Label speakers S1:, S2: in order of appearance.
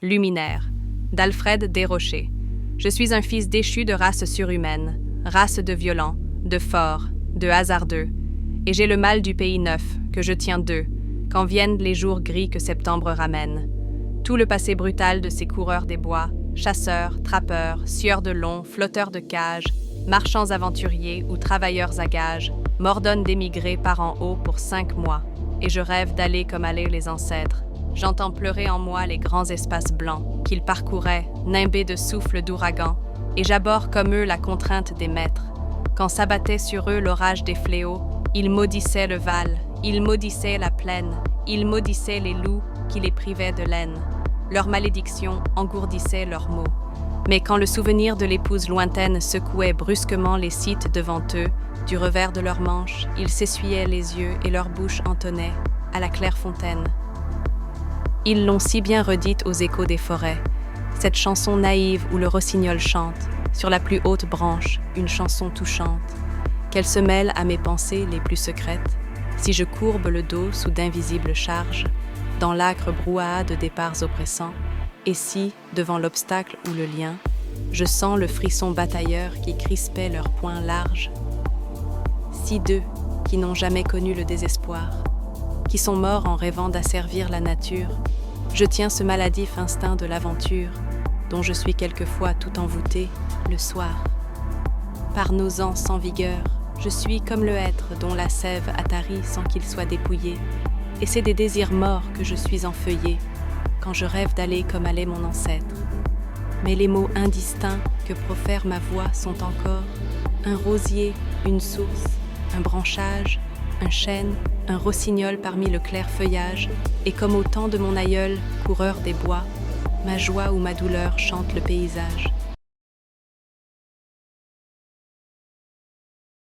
S1: luminaire, d'Alfred Desrochers. Je suis un fils déchu de race surhumaine, race de violents, de forts, de hasardeux, et j'ai le mal du pays neuf, que je tiens d'eux, quand viennent les jours gris que septembre ramène. Tout le passé brutal de ces coureurs des bois, chasseurs, trappeurs, sieurs de long, flotteurs de cages, marchands aventuriers ou travailleurs à gages, m'ordonne d'émigrer par en haut pour 5 mois, et je rêve d'aller comme allaient les ancêtres. J'entends pleurer en moi les grands espaces blancs qu'ils parcouraient, nimbés de souffles d'ouragan, et j'abhorre comme eux la contrainte des maîtres. Quand s'abattait sur eux l'orage des fléaux, ils maudissaient le val, ils maudissaient la plaine, ils maudissaient les loups qui les privaient de laine. Leur malédiction engourdissait leurs maux. Mais quand le souvenir de l'épouse lointaine secouait brusquement les sites devant eux, du revers de leurs manches, ils s'essuyaient les yeux et leur bouche entonnait à la claire fontaine. Ils l'ont si bien redite aux échos des forêts, cette chanson naïve où le rossignol chante, sur la plus haute branche, une chanson touchante, qu'elle se mêle à mes pensées les plus secrètes, si je courbe le dos sous d'invisibles charges, dans l'âcre brouhaha de départs oppressants, et si, devant l'obstacle ou le lien, je sens le frisson batailleur qui crispait leurs poings larges. Si d'eux, qui n'ont jamais connu le désespoir, qui sont morts en rêvant d'asservir la nature, je tiens ce maladif instinct de l'aventure, dont je suis quelquefois tout envoûté, le soir. Par nausant sans vigueur, je suis comme le hêtre dont la sève attarie sans qu'il soit dépouillé, et c'est des désirs morts que je suis enfeuillé, quand je rêve d'aller comme allait mon ancêtre. Mais les mots indistincts que profère ma voix sont encore un rosier, une source, un branchage, un chêne, un rossignol parmi le clair feuillage, et comme au temps de mon aïeul, coureur des bois, ma joie ou ma douleur chante le paysage.